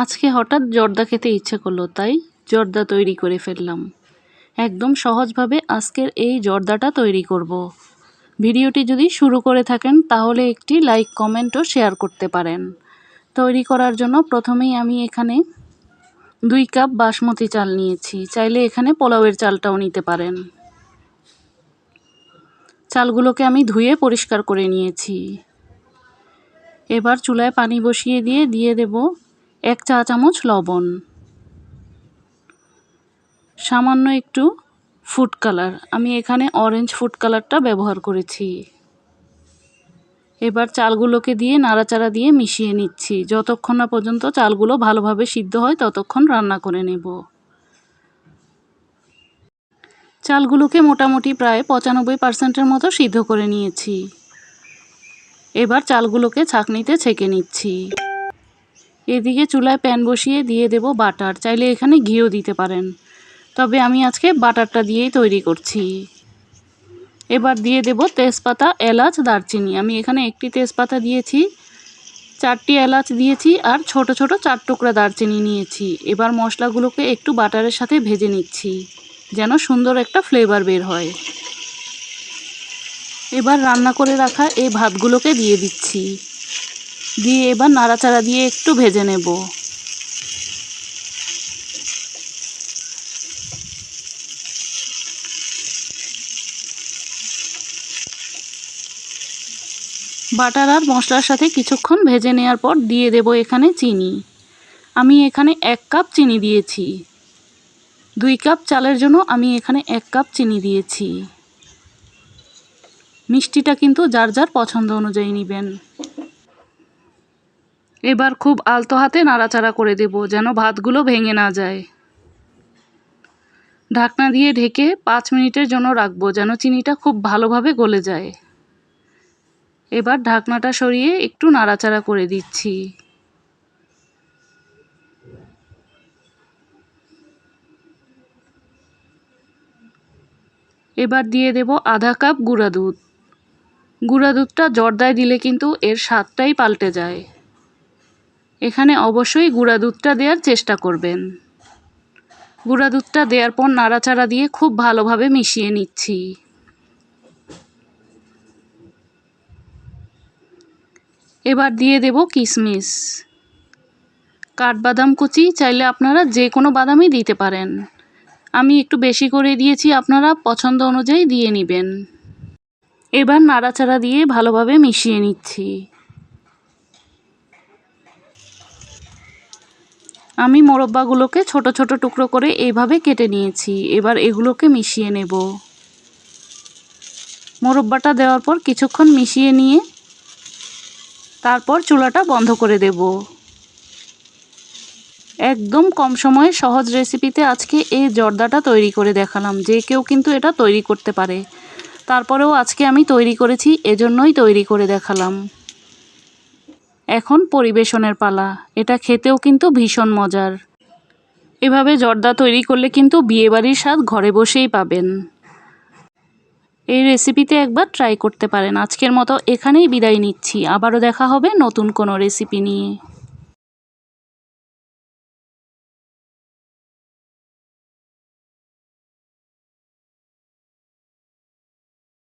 আজকে হঠাৎ জর্দা খেতে ইচ্ছে করলো, তাই জর্দা তৈরি করে ফেললাম। একদম সহজভাবে আজকের এই জর্দাটা তৈরি করব। ভিডিওটি যদি শুরু করে থাকেন তাহলে একটি লাইক, কমেন্ট ও শেয়ার করতে পারেন। তৈরি করার জন্য প্রথমেই আমি এখানে 2 কাপ বাসমতি চাল নিয়েছি। চাইলে এখানে পোলাওয়ের চালটাও নিতে পারেন। চালগুলোকে আমি ধুয়ে পরিষ্কার করে নিয়েছি। এবার চুলায় পানি বসিয়ে দিয়ে দেব 1 চা চামচ লবণ, সামান্য একটু ফুড কালার, আমি এখানে অরেঞ্জ ফুড কালারটা ব্যবহার করেছি। এবার চালগুলোকে দিয়ে নাড়াচাড়া দিয়ে মিশিয়ে নিচ্ছি। যতক্ষণ না পর্যন্ত চালগুলো ভালোভাবে সিদ্ধ হয় ততক্ষণ রান্না করে নেব। চালগুলোকে মোটামুটি প্রায় 95% মতো সিদ্ধ করে নিয়েছি। এবার চালগুলোকে ছাঁকনিতে ছেঁকে নিচ্ছি। এদিকে চুলায় প্যান বসিয়ে দিয়ে দেব বাটার, চাইলে এখানে ঘিও দিতে পারেন, তবে আমি আজকে বাটারটা দিয়েই তৈরি করছি। এবার দিয়ে দেব তেজপাতা, এলাচ, দারচিনি। আমি এখানে একটি তেজপাতা দিয়েছি, 4টি এলাচ দিয়েছি আর ছোট ছোট 4 টুকরা দারচিনি নিয়েছি। এবার মশলাগুলোকে একটু বাটারের সাথে ভেজে নিচ্ছি যেন সুন্দর একটা ফ্লেভার বের হয়। এবার রান্না করে রাখা এই ভাতগুলোকে দিয়ে দিচ্ছি, দিয়ে এবার নাড়াচাড়া দিয়ে একটু ভেজে নেব। বাটার আর মশলার সাথে কিছুক্ষণ ভেজে নেওয়ার পর দিয়ে দেব এখানে চিনি। আমি এখানে 1 কাপ চিনি দিয়েছি। 2 কাপ চালের জন্য আমি এখানে 1 কাপ চিনি দিয়েছি। মিষ্টিটা কিন্তু যার যার পছন্দ অনুযায়ী নেবেন। এবার খুব আলতো হাতে নাড়াচাড়া করে দেব যেন ভাতগুলো ভেঙে না যায়। ঢাকনা দিয়ে ঢেকে 5 মিনিটের জন্য রাখবো যেন চিনিটা খুব ভালোভাবে গলে যায়। এবার ঢাকনাটা সরিয়ে একটু নাড়াচাড়া করে দিচ্ছি। এবার দিয়ে দেব আধা কাপ গুঁড়া দুধ। গুঁড়া দুধটা জর্দায় দিলে কিন্তু এর স্বাদটাই পাল্টে যায়। এখানে অবশ্যই গুঁড়া দুধটা দেওয়ার চেষ্টা করবেন। গুঁড়া দুধটা দেওয়ার পর নাড়াচাড়া দিয়ে খুব ভালোভাবে মিশিয়ে নিচ্ছি। এবার দিয়ে দেব কিশমিশ, কাঠবাদাম কুচি, চাইলে আপনারা যে কোনো বাদামই দিতে পারেন। আমি একটু বেশি করে দিয়েছি, আপনারা পছন্দ অনুযায়ী দিয়ে নেবেন। এবার নাড়াচাড়া দিয়ে ভালোভাবে মিশিয়ে নিচ্ছি। আমি মোরব্বাগুলোকে ছোট ছোট টুকরো করে এইভাবে কেটে নিয়েছি। এবার এগুলোকে মিশিয়ে নেব। মোরব্বাটা দেওয়ার পর কিছুক্ষণ মিশিয়ে নিয়ে তারপর চুলাটা বন্ধ করে দেব। একদম কম সময়ে সহজ রেসিপিতে আজকে এই জর্দাটা তৈরি করে দেখালাম। যে কেউ কিন্তু এটা তৈরি করতে পারে। তারপরেও আজকে আমি তৈরি করেছি, এজন্যই তৈরি করে দেখালাম। এখন পরিবেশনের পালা। এটা খেতেও কিন্তু ভীষণ মজার। এভাবে জর্দা তৈরি করলে কিন্তু বিয়েবাড়ির স্বাদ ঘরে বসেই পাবেন। এই রেসিপিতে একবার ট্রাই করতে পারেন। আজকের মতো এখানেই বিদায় নিচ্ছি। আবারও দেখা হবে নতুন কোনো রেসিপি নিয়ে।